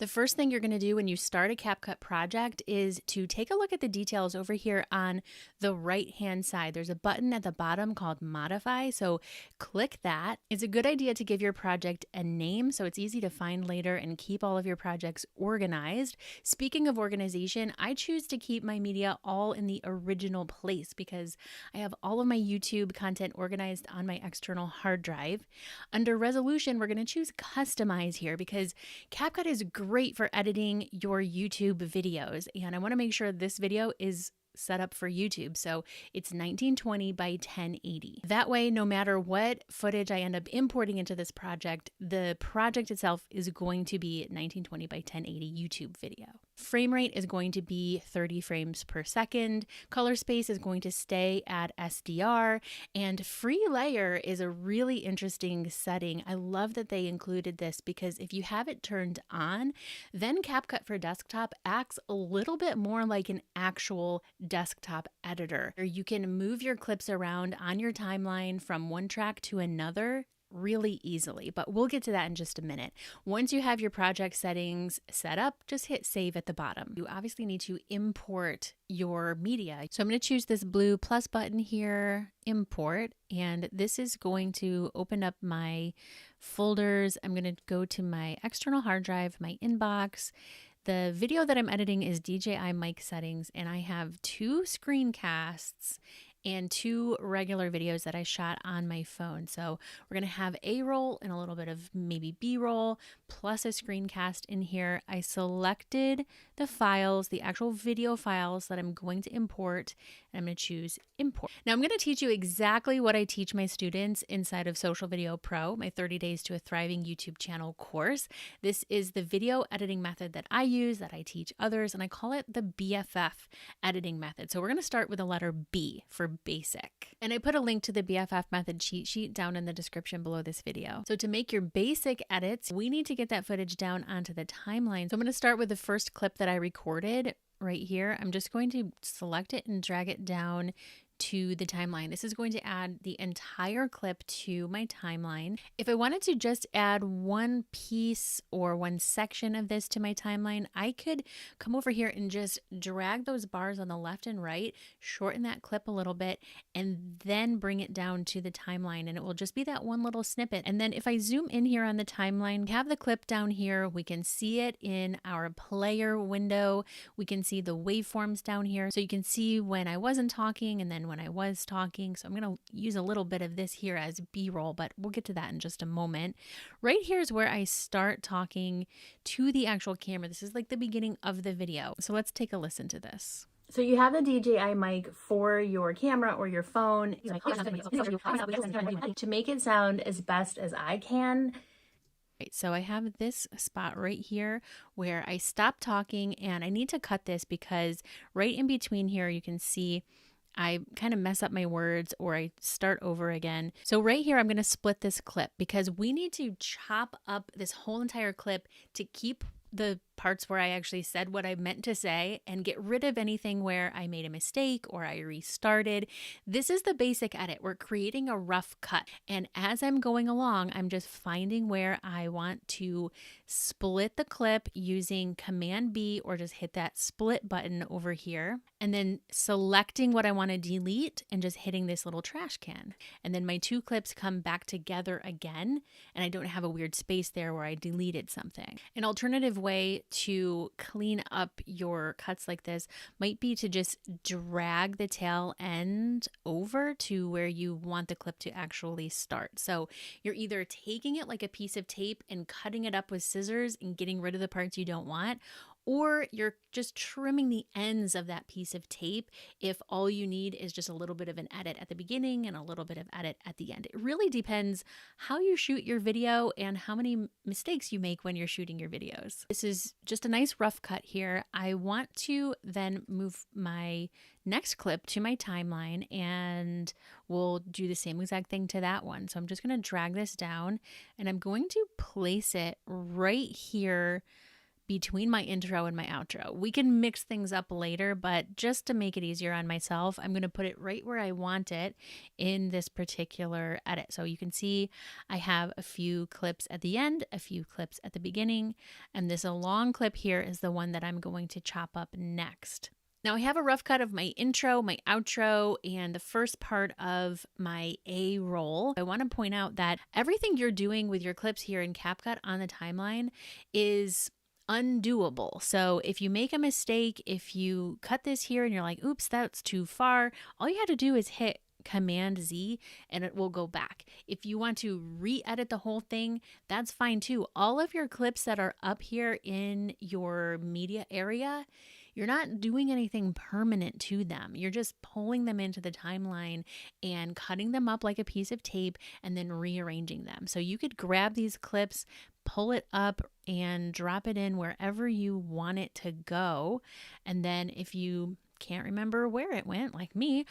The first thing you're going to do when you start a CapCut project is to take a look at the details over here on the right-hand side. There's a button at the bottom called Modify, so click that. It's a good idea to give your project a name so it's easy to find later and keep all of your projects organized. Speaking of organization, I choose to keep my media all in the original place because I have all of my YouTube content organized on my external hard drive. Under Resolution, we're going to choose Customize here because CapCut is great for editing your YouTube videos, and I want to make sure this video is set up for YouTube. So it's 1920 by 1080. That way, no matter what footage I end up importing into this project, the project itself is going to be 1920 by 1080 YouTube video. Frame rate is going to be 30 frames per second. Color space is going to stay at SDR, and free layer is a really interesting setting. I love that they included this because if you have it turned on, then CapCut for Desktop acts a little bit more like an actual desktop editor. You can move your clips around on your timeline from one track to another really easily, but we'll get to that in just a minute. Once you have your project settings set up, just hit save at the bottom. You obviously need to import your media. So I'm going to choose this blue plus button here, import, and this is going to open up my folders. I'm going to go to my external hard drive, my inbox. The video that I'm editing is DJI mic settings, and I have 2 screencasts and 2 regular videos that I shot on my phone. So we're going to have A-roll and a little bit of maybe B-roll plus a screencast in here. I selected the files, the actual video files that I'm going to import, and I'm going to choose import. Now I'm going to teach you exactly what I teach my students inside of Social Video Pro, my 30 Days to a Thriving YouTube Channel course. This is the video editing method that I use, that I teach others, and I call it the BFF editing method. So we're going to start with the letter B for basic. And I put a link to the BFF method cheat sheet down in the description below this video. So to make your basic edits, we need to get that footage down onto the timeline. So I'm going to start with the first clip that I recorded right here. I'm just going to select it and drag it down to the timeline. This is going to add the entire clip to my timeline. If I wanted to just add one piece or one section of this to my timeline, I could come over here and just drag those bars on the left and right, shorten that clip a little bit, and then bring it down to the timeline, and it will just be that one little snippet. And then if I zoom in here on the timeline, have the clip down here, we can see it in our player window. We can see the waveforms down here. So you can see when I wasn't talking and then when I was talking. So I'm going to use a little bit of this here as B-roll, but we'll get to that in just a moment. Right here is where I start talking to the actual camera. This is like the beginning of the video. So let's take a listen to this. So you have the DJI mic for your camera or your phone to make it sound as best as I can. So I have this spot right here where I stop talking, and I need to cut this because right in between here you can see I kind of mess up my words or I start over again. So right here, I'm going to split this clip because we need to chop up this whole entire clip to keep the parts where I actually said what I meant to say and get rid of anything where I made a mistake or I restarted. This is the basic edit. We're creating a rough cut. And as I'm going along, I'm just finding where I want to split the clip using Command B or just hit that split button over here. And then selecting what I want to delete and just hitting this little trash can. And then my 2 clips come back together again, and I don't have a weird space there where I deleted something. An alternative way to clean up your cuts like this might be to just drag the tail end over to where you want the clip to actually start. So you're either taking it like a piece of tape and cutting it up with scissors and getting rid of the parts you don't want, or you're just trimming the ends of that piece of tape if all you need is just a little bit of an edit at the beginning and a little bit of edit at the end. It really depends how you shoot your video and how many mistakes you make when you're shooting your videos. This is just a nice rough cut here. I want to then move my next clip to my timeline, and we'll do the same exact thing to that one. So I'm just going to drag this down, and I'm going to place it right here between my intro and my outro. We can mix things up later, but just to make it easier on myself, I'm going to put it right where I want it in this particular edit. So you can see I have a few clips at the end, a few clips at the beginning, and this long clip here is the one that I'm going to chop up next. Now I have a rough cut of my intro, my outro, and the first part of my A roll. I want to point out that everything you're doing with your clips here in CapCut on the timeline is undoable. So if you make a mistake, if you cut this here and you're like, oops, that's too far, all you have to do is hit Command Z and it will go back. If you want to re-edit the whole thing, that's fine too. All of your clips that are up here in your media area, you're not doing anything permanent to them. You're just pulling them into the timeline and cutting them up like a piece of tape and then rearranging them. So you could grab these clips, pull it up and drop it in wherever you want it to go. And then if you can't remember where it went, like me,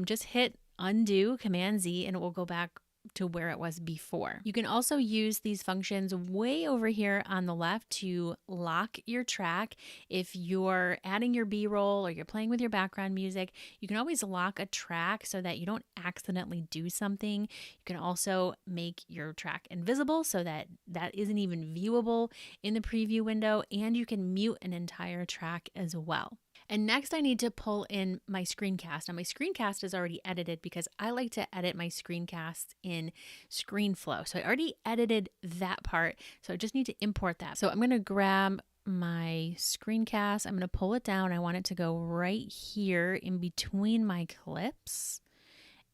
just hit undo, Command Z, and it will go back to where it was before. You can also use these functions way over here on the left to lock your track. If you're adding your B-roll or you're playing with your background music, you can always lock a track so that you don't accidentally do something. You can also make your track invisible so that that isn't even viewable in the preview window, and you can mute an entire track as well. And next I need to pull in my screencast. Now my screencast is already edited because I like to edit my screencasts in ScreenFlow. So I already edited that part. So I just need to import that. So I'm going to grab my screencast. I'm going to pull it down. I want it to go right here in between my clips.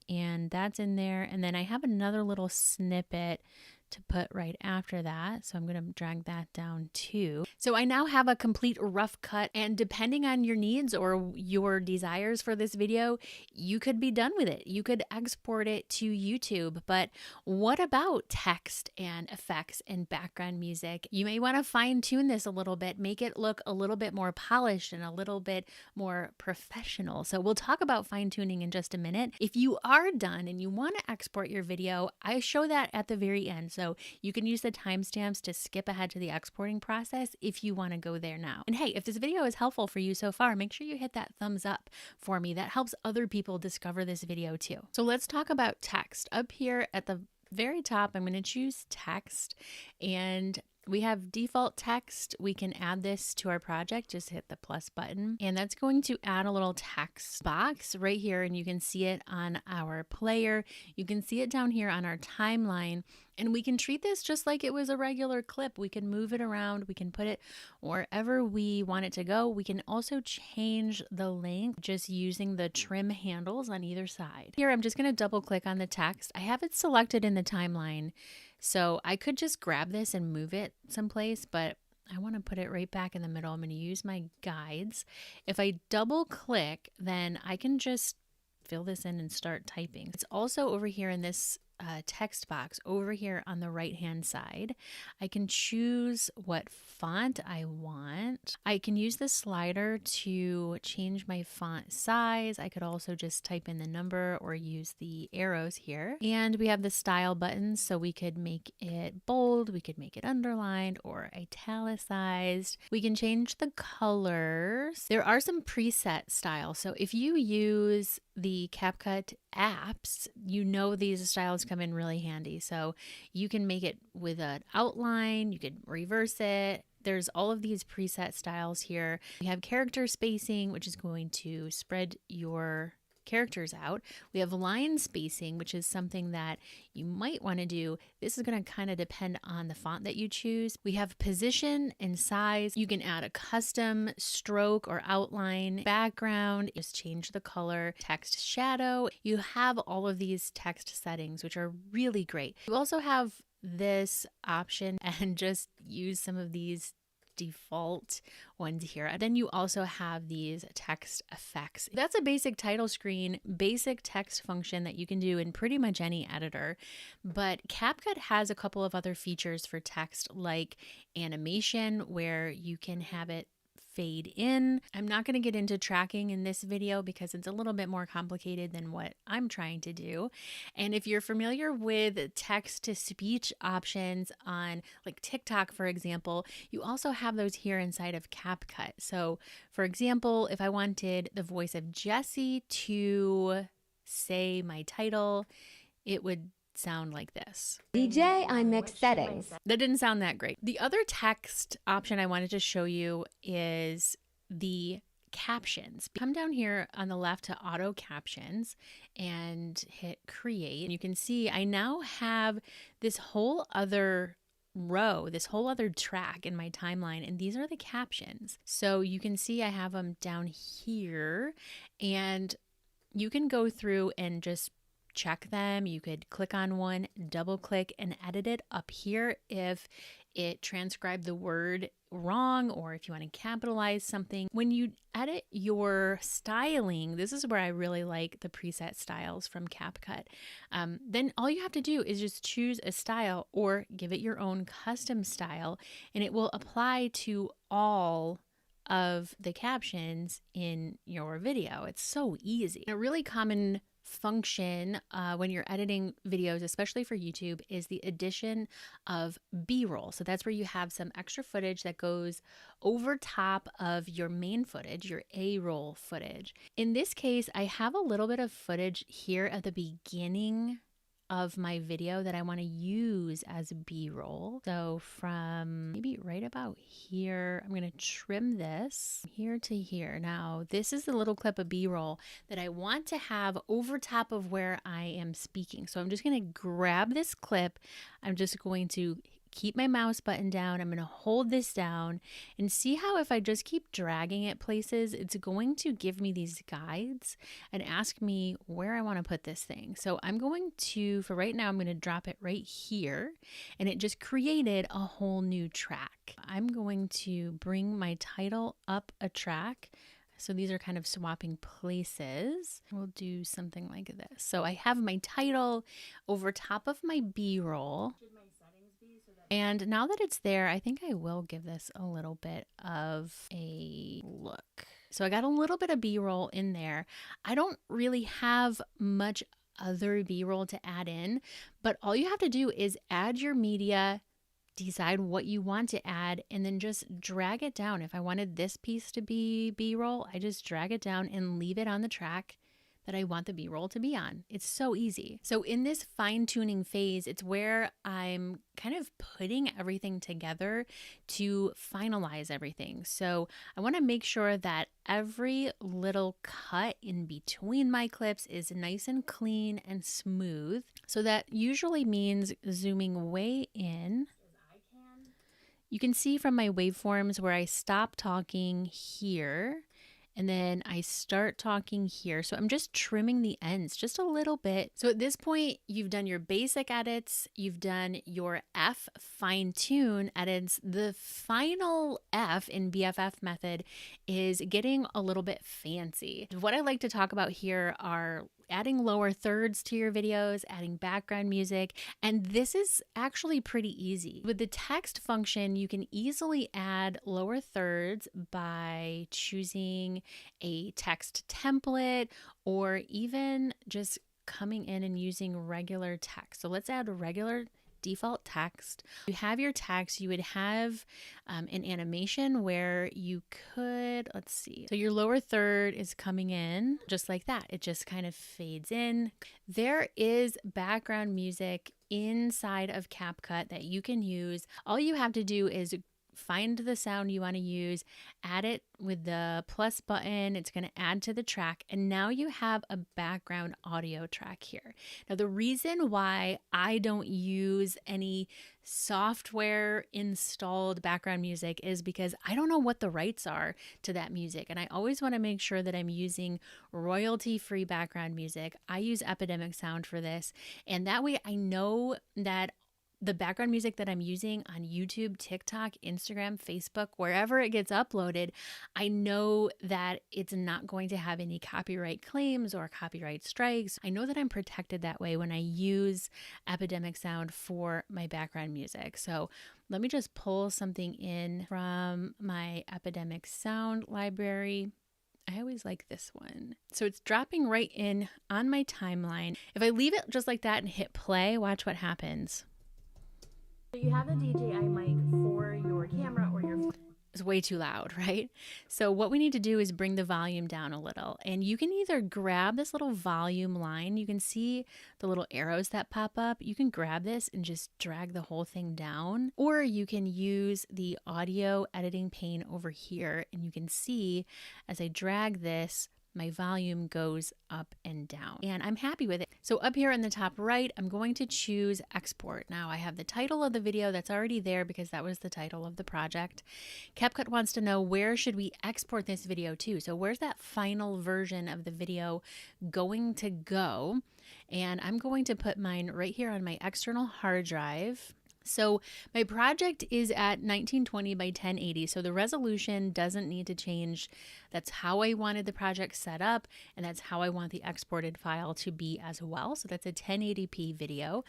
And that's in there. And then I have another little snippet to put right after that. So I'm going to drag that down too. So I now have a complete rough cut, and depending on your needs or your desires for this video, you could be done with it. You could export it to YouTube. But what about text and effects and background music? You may want to fine tune this a little bit, make it look a little bit more polished and a little bit more professional. So we'll talk about fine tuning in just a minute. If you are done and you want to export your video, I show that at the very end. So you can use the timestamps to skip ahead to the exporting process if you want to go there now. And hey, if this video is helpful for you so far, make sure you hit that thumbs up for me. That helps other people discover this video too. So let's talk about text. Up here at the very top, I'm going to choose text, and we have default text. We can add this to our project. Just hit the plus button, and that's going to add a little text box right here, and you can see it on our player. You can see it down here on our timeline, and we can treat this just like it was a regular clip. We can move it around. We can put it wherever we want it to go. We can also change the length just using the trim handles on either side. Here, I'm just going to double click on the text. I have it selected in the timeline, so I could just grab this and move it someplace, but I want to put it right back in the middle. I'm going to use my guides. If I double click, then I can just fill this in and start typing. It's also over here in this text box over here on the right hand side. I can choose what font I want. I can use the slider to change my font size. I could also just type in the number or use the arrows here. And we have the style buttons, so we could make it bold, we could make it underlined or italicized. We can change the colors. There are some preset styles. So if you use the CapCut apps, you know these styles come in really handy. So you can make it with an outline, you could reverse it. There's all of these preset styles here. We have character spacing, which is going to spread your characters out. We have line spacing, which is something that you might want to do. This is going to kind of depend on the font that you choose. We have position and size. You can add a custom stroke or outline, background, just change the color, text shadow. You have all of these text settings, which are really great. You also have this option and just use some of these default ones here. Then you also have these text effects. That's a basic title screen, basic text function that you can do in pretty much any editor. But CapCut has a couple of other features for text, like animation, where you can have it fade in. I'm not going to get into tracking in this video because it's a little bit more complicated than what I'm trying to do. And if you're familiar with text to speech options on like TikTok, for example, you also have those here inside of CapCut. So for example, if I wanted the voice of Jessie to say my title, it would sound like this. DJ on mixed settings. That didn't sound that great. The other text option I wanted to show you is the captions. Come down here on the left to auto captions and hit create. And you can see I now have this whole other row, this whole other track in my timeline, and these are the captions. So you can see I have them down here, and you can go through and just check them. You could click on one, double click, and edit it up here if it transcribed the word wrong or if you want to capitalize something. When you edit your styling, this is where I really like the preset styles from CapCut. Then all you have to do is just choose a style or give it your own custom style, and it will apply to all of the captions in your video. It's so easy. A really common function when you're editing videos, especially for YouTube, is the addition of B-roll. So that's where you have some extra footage that goes over top of your main footage, your A-roll footage. In this case, I have a little bit of footage here at the beginning of my video that I want to use as B-roll. So from maybe right about here, I'm going to trim this here to here. Now, this is the little clip of B-roll that I want to have over top of where I am speaking. So I'm just going to grab this clip. I'm just going to keep my mouse button down. I'm going to hold this down and see how if I just keep dragging it places, it's going to give me these guides and ask me where I want to put this thing. So I'm going to, for right now, I'm going to drop it right here, and it just created a whole new track. I'm going to bring my title up a track. So these are kind of swapping places. We'll do something like this. So I have my title over top of my B-roll. And now that it's there, I think I will give this a little bit of a look. So I got a little bit of B-roll in there. I don't really have much other B-roll to add in, but all you have to do is add your media, decide what you want to add, and then just drag it down. If I wanted this piece to be B-roll, I just drag it down and leave it on the track that I want the B-roll to be on. It's so easy. So in this fine-tuning phase, it's where I'm kind of putting everything together to finalize everything. So I want to make sure that every little cut in between my clips is nice and clean and smooth. So that usually means zooming way in. You can see from my waveforms where I stop talking here, and then I start talking here. So I'm just trimming the ends just a little bit. So at this point, you've done your basic edits, you've done your F fine tune edits. The final F in BFF method is getting a little bit fancy. What I like to talk about here are adding lower thirds to your videos, adding background music, and this is actually pretty easy. With the text function, you can easily add lower thirds by choosing a text template or even just coming in and using regular text. So let's add a regular default text. You have your text, you would have an animation where you could, let's see. So your lower third is coming in just like that. It just kind of fades in. There is background music inside of CapCut that you can use. All you have to do is find the sound you want to use, add it with the plus button. It's going to add to the track. And now you have a background audio track here. Now, the reason why I don't use any software installed background music is because I don't know what the rights are to that music. And I always want to make sure that I'm using royalty-free background music. I use Epidemic Sound for this. And that way I know that the background music that I'm using on YouTube, TikTok, Instagram, Facebook, wherever it gets uploaded, I know that it's not going to have any copyright claims or copyright strikes. I know that I'm protected that way when I use Epidemic Sound for my background music. So let me just pull something in from my Epidemic Sound library. I always like this one. So it's dropping right in on my timeline. If I leave it just like that and hit play, watch what happens. So you have the DJI mic for your camera or your It's way too loud, right? So what we need to do is bring the volume down a little. And you can either grab this little volume line. You can see the little arrows that pop up. You can grab this and just drag the whole thing down. Or you can use the audio editing pane over here. And you can see as I drag this, my volume goes up and down, and I'm happy with it. So up here in the top right, I'm going to choose export. Now I have the title of the video that's already there because that was the title of the project. CapCut wants to know, where should we export this video to? So where's that final version of the video going to go? And I'm going to put mine right here on my external hard drive. So my project is at 1920 by 1080, so the resolution doesn't need to change. That's how I wanted the project set up, and that's how I want the exported file to be as well. So that's a 1080p video.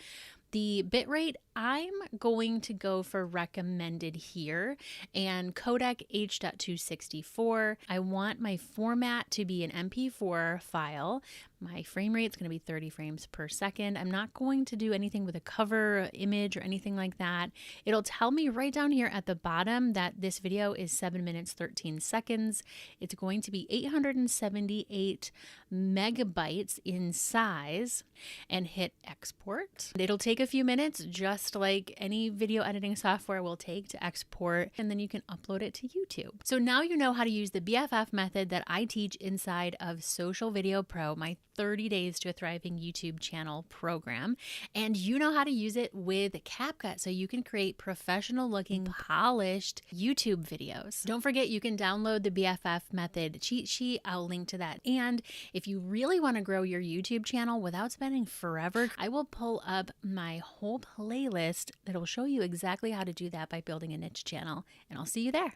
The bitrate, I'm going to go for recommended here, and codec H.264. I want my format to be an MP4 file. My frame rate is going to be 30 frames per second. I'm not going to do anything with a cover image or anything like that. It'll tell me right down here at the bottom that this video is 7 minutes 13 seconds. It's going to be 878 megabytes in size, and hit export. It'll take a few minutes, just like any video editing software will take to export, and then you can upload it to YouTube. So now you know how to use the BFF method that I teach inside of Social Video Pro, my 30 Days to a Thriving YouTube channel program, and you know how to use it with CapCut so you can create professional looking, polished YouTube videos. Don't forget, you can download the BFF method cheat sheet. I'll link to that. And if you really want to grow your YouTube channel without spending forever, I will pull up my whole playlist that'll show you exactly how to do that by building a niche channel, and I'll see you there.